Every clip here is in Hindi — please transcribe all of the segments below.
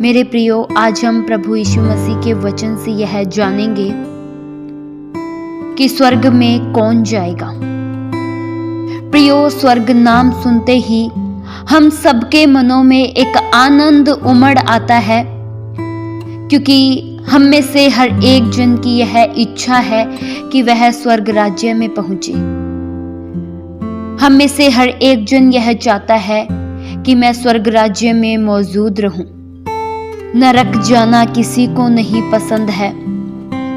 मेरे प्रियो, आज हम प्रभु यीशु मसीह के वचन से यह जानेंगे कि स्वर्ग में कौन जाएगा। प्रियो, स्वर्ग नाम सुनते ही हम सबके मनों में एक आनंद उमड़ आता है, क्योंकि हम में से हर एक जन की यह इच्छा है कि वह स्वर्ग राज्य में पहुंचे। हम में से हर एक जन यह चाहता है कि मैं स्वर्ग राज्य में मौजूद रहूं। नरक जाना किसी को नहीं पसंद है,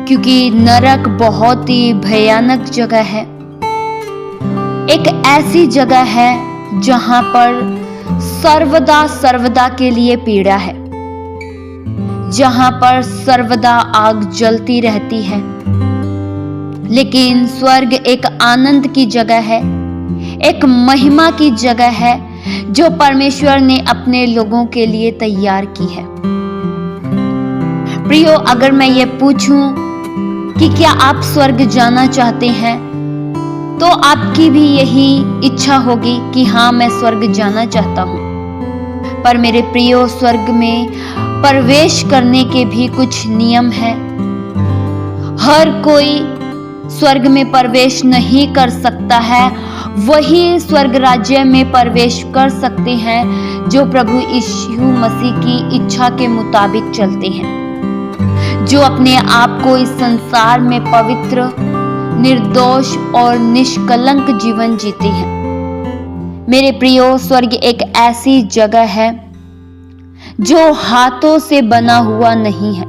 क्योंकि नरक बहुत ही भयानक जगह है। एक ऐसी जगह है जहां पर सर्वदा के लिए पीड़ा है, जहां पर सर्वदा आग जलती रहती है। लेकिन स्वर्ग एक आनंद की जगह है, एक महिमा की जगह है जो परमेश्वर ने अपने लोगों के लिए तैयार की है। प्रियो, अगर मैं ये पूछूं कि क्या आप स्वर्ग जाना चाहते हैं, तो आपकी भी यही इच्छा होगी कि हाँ, मैं स्वर्ग जाना चाहता हूं। पर मेरे प्रियो, स्वर्ग में प्रवेश करने के भी कुछ नियम हैं। हर कोई स्वर्ग में प्रवेश नहीं कर सकता है, वही स्वर्ग राज्य में प्रवेश कर सकते हैं जो प्रभु यीशु मसीह की इच्छा के मुताबिक चलते हैं, जो अपने आप को इस संसार में पवित्र, निर्दोष और निष्कलंक जीवन जीते हैं। मेरे प्रियो, स्वर्ग एक ऐसी जगह है जो हाथों से बना हुआ नहीं है।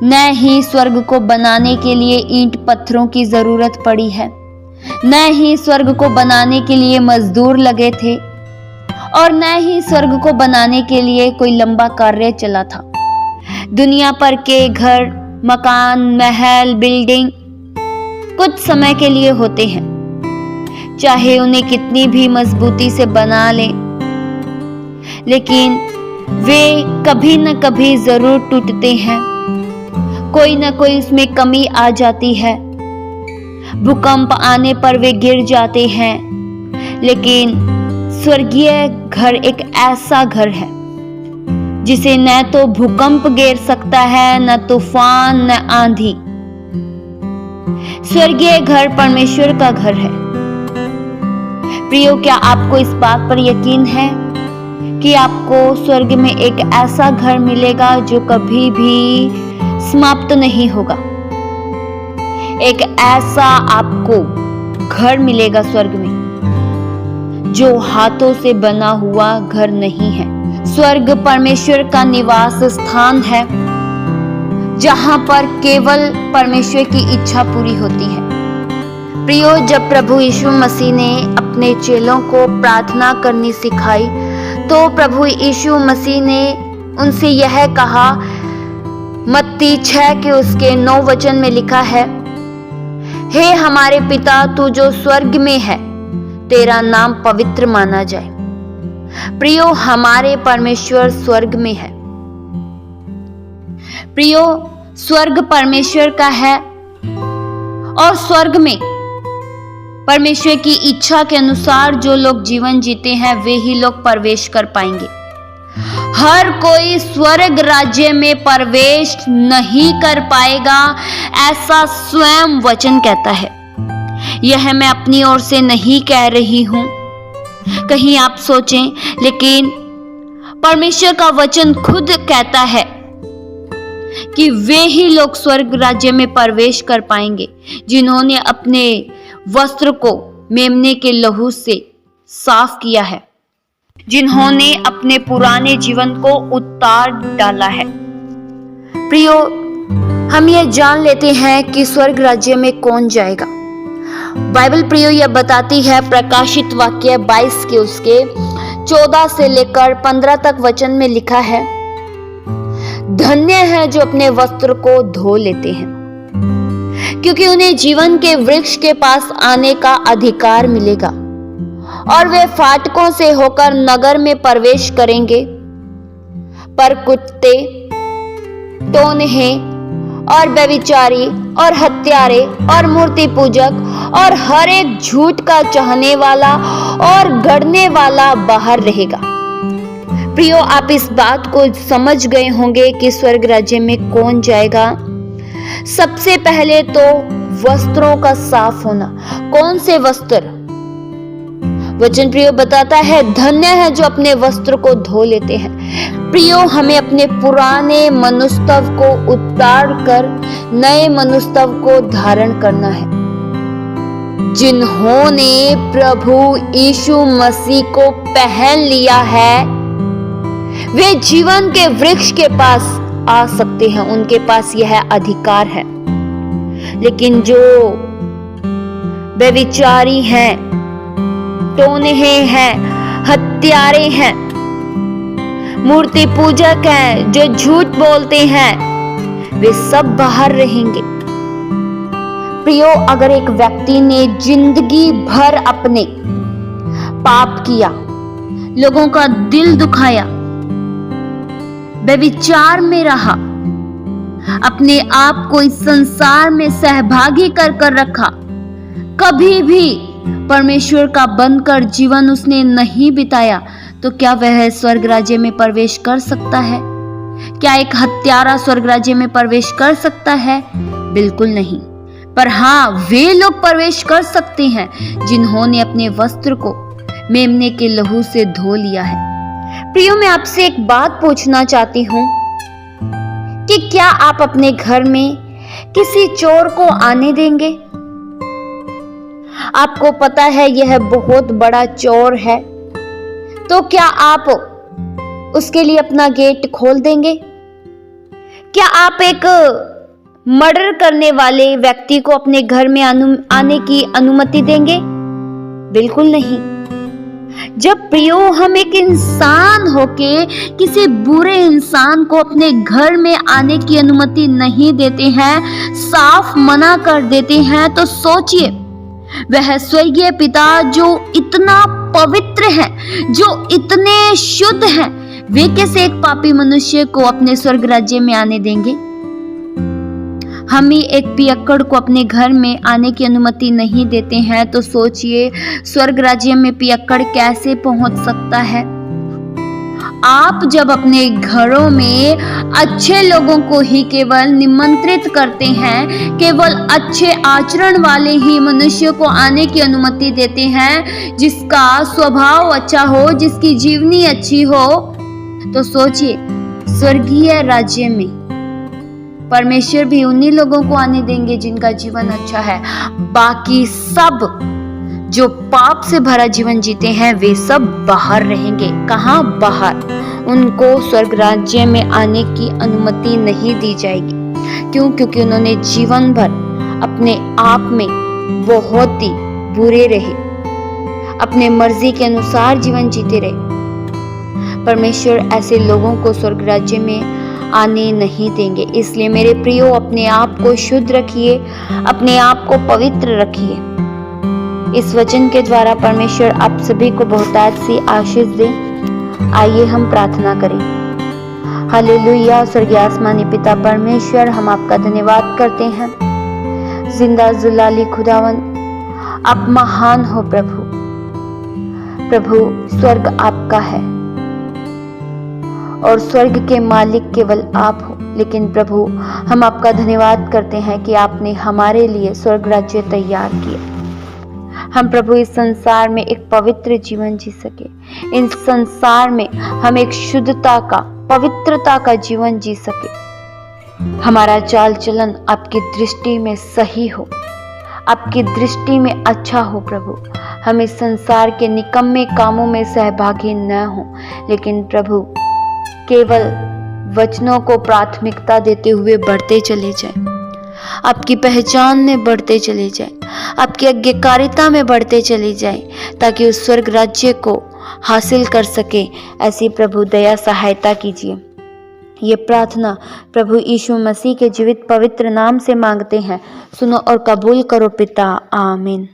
न ही स्वर्ग को बनाने के लिए ईंट पत्थरों की जरूरत पड़ी है, न ही स्वर्ग को बनाने के लिए मजदूर लगे थे, और न ही स्वर्ग को बनाने के लिए कोई लंबा कार्य चला था। दुनिया पर के घर, मकान, महल, बिल्डिंग कुछ समय के लिए होते हैं, चाहे उन्हें कितनी भी मजबूती से बना लें, लेकिन वे कभी न कभी जरूर टूटते हैं। कोई न कोई उसमें कमी आ जाती है। भूकंप आने पर वे गिर जाते हैं। लेकिन स्वर्गीय घर एक ऐसा घर है जिसे न तो भूकंप गिर सकता है, न तूफान, न आंधी। स्वर्गीय घर परमेश्वर का घर है। प्रियो, क्या आपको इस बात पर यकीन है कि आपको स्वर्ग में एक ऐसा घर मिलेगा जो कभी भी समाप्त नहीं होगा? एक ऐसा आपको घर मिलेगा स्वर्ग में जो हाथों से बना हुआ घर नहीं है। स्वर्ग परमेश्वर का निवास स्थान है, जहां पर केवल परमेश्वर की इच्छा पूरी होती है। प्रियो, जब प्रभु यीशु मसीह ने अपने चेलों को प्रार्थना करनी सिखाई, तो प्रभु यीशु मसीह ने उनसे यह कहा, मत्ती 6 के उसके 9 वचन में लिखा है, हे हमारे पिता, तू जो स्वर्ग में है, तेरा नाम पवित्र माना जाए। प्रियो, हमारे परमेश्वर स्वर्ग में है। प्रियो, स्वर्ग परमेश्वर का है, और स्वर्ग में परमेश्वर की इच्छा के अनुसार जो लोग जीवन जीते हैं, वे ही लोग प्रवेश कर पाएंगे। हर कोई स्वर्ग राज्य में प्रवेश नहीं कर पाएगा, ऐसा स्वयं वचन कहता है। यह मैं अपनी ओर से नहीं कह रही हूं, कहीं आप सोचें, लेकिन परमेश्वर का वचन खुद कहता है कि वे ही लोग स्वर्ग राज्य में प्रवेश कर पाएंगे जिन्होंने अपने वस्त्र को मेमने के लहू से साफ किया है, जिन्होंने अपने पुराने जीवन को उतार डाला है। प्रियो, हम ये जान लेते हैं कि स्वर्ग राज्य में कौन जाएगा। बाइबल प्रियो यह बताती है, प्रकाशित वाक्य 22 के उसके 14 से लेकर 15 तक वचन में लिखा है, धन्य है जो अपने वस्त्र को धो लेते हैं, क्योंकि उन्हें जीवन के वृक्ष के पास आने का अधिकार मिलेगा, और वे फाटकों से होकर नगर में प्रवेश करेंगे। पर कुत्ते, टोनहे और व्यभिचारी और हत्यारे और मूर्ति पूजक और हर एक झूठ का चाहने वाला और गढ़ने वाला बाहर रहेगा। प्रियो, आप इस बात को समझ गए होंगे कि स्वर्ग राज्य में कौन जाएगा। सबसे पहले तो वस्त्रों का साफ होना। कौन से वस्त्र? वचन प्रियो बताता है, धन्य है जो अपने वस्त्र को धो लेते हैं। प्रियो, हमें अपने पुराने मनुष्यत्व को उतार कर नए मनुष्यत्व को धारण करना है। जिन्होंने प्रभु यीशु मसीह को पहन लिया है, वे जीवन के वृक्ष के पास आ सकते हैं, उनके पास यह अधिकार है। लेकिन जो व्यभिचारी हैं, टोनहे हैं, हत्यारे हैं, मूर्ति पूजक हैं, जो झूठ बोलते हैं, वे सब बाहर रहेंगे। प्रियो, अगर एक व्यक्ति ने जिंदगी भर अपने पाप किया, लोगों का दिल दुखाया, व्यभिचार में रहा, अपने आप को इस संसार में सहभागी कर रखा, कभी भी परमेश्वर का बनकर जीवन उसने नहीं बिताया, तो क्या वह स्वर्ग राज्य में प्रवेश कर सकता है? क्या एक हत्यारा स्वर्ग राज्य में प्रवेश कर सकता है? बिल्कुल नहीं। पर हाँ, वे लोग प्रवेश कर सकते हैं जिन्होंने अपने वस्त्र को मेमने के लहू से धो लिया है। प्रियो, मैं आपसे एक बात पूछना चाहती हूँ कि क्या आप अपने घर में किसी चोर को आने देंगे? आपको पता है यह बहुत बड़ा चोर है, तो क्या आप उसके लिए अपना गेट खोल देंगे? क्या आप एक मर्डर करने वाले व्यक्ति को अपने घर में आने की अनुमति देंगे? बिल्कुल नहीं। जब प्रियो, हम एक इंसान होके किसी बुरे इंसान को अपने घर में आने की अनुमति नहीं देते हैं, साफ मना कर देते हैं, तो सोचिए वह स्वर्गीय पिता जो इतना पवित्र है, जो इतने शुद्ध हैं, वे कैसे एक पापी मनुष्य को अपने स्वर्ग राज्य में आने देंगे? हम ही एक पियक्कड़ को अपने घर में आने की अनुमति नहीं देते हैं, तो सोचिए स्वर्ग राज्य में पियक्कड़ कैसे पहुंच सकता है? आप जब अपने घरों में अच्छे लोगों को ही केवल निमंत्रित करते हैं, केवल अच्छे आचरण वाले ही मनुष्य को आने की अनुमति देते हैं, जिसका स्वभाव अच्छा हो, जिसकी जीवनी अच्छी हो, तो सोचिए स्वर्गीय राज्य में परमेश्वर भी उन्हीं लोगों को आने देंगे जिनका जीवन अच्छा है। बाकी सब जो पाप से भरा जीवन जीते हैं, वे सब बाहर रहेंगे। कहाँ बाहर? उनको स्वर्ग राज्य में आने की अनुमति नहीं दी जाएगी। क्यों? क्योंकि उन्होंने जीवन भर अपने आप में बहुत ही बुरे रहे, अपने मर्जी के अनुसार जीवन जीते रहे। परमेश्वर ऐसे लोगों को स्वर्ग राज्य में आने नहीं देंगे। इसलिए मेरे प्रियो, अपने आप को शुद्ध रखिए, अपने आप को पवित्र रखिए। इस वचन के द्वारा परमेश्वर आप सभी को बहुतायत सी आशीष दे। आइए हम प्रार्थना करें। हालेलुया। स्वर्गीय आसमानी पिता परमेश्वर, हम आपका धन्यवाद करते हैं। जिंदा जुलाली खुदावन, आप महान हो प्रभु। प्रभु, स्वर्ग आपका है और स्वर्ग के मालिक केवल आप हो। लेकिन प्रभु, हम आपका धन्यवाद करते हैं कि आपने हमारे लिए स्वर्ग राज्य तैयार किया। हम प्रभु इस संसार में एक पवित्र जीवन जी सके, इस संसार में हम एक शुद्धता का, पवित्रता का जीवन जी सके। हमारा चाल चलन आपकी दृष्टि में सही हो, आपकी दृष्टि में अच्छा हो। प्रभु, हम इस संसार के निकम्मे कामों में सहभागी न हो, लेकिन प्रभु केवल वचनों को प्राथमिकता देते हुए बढ़ते चले जाएं, आपकी पहचान में बढ़ते चले जाएं, आपकी आज्ञाकारिता में बढ़ते चले जाएं, ताकि उस स्वर्ग राज्य को हासिल कर सके। ऐसी प्रभु दया सहायता कीजिए। ये प्रार्थना प्रभु यीशु मसीह के जीवित पवित्र नाम से मांगते हैं। सुनो और कबूल करो पिता। आमीन।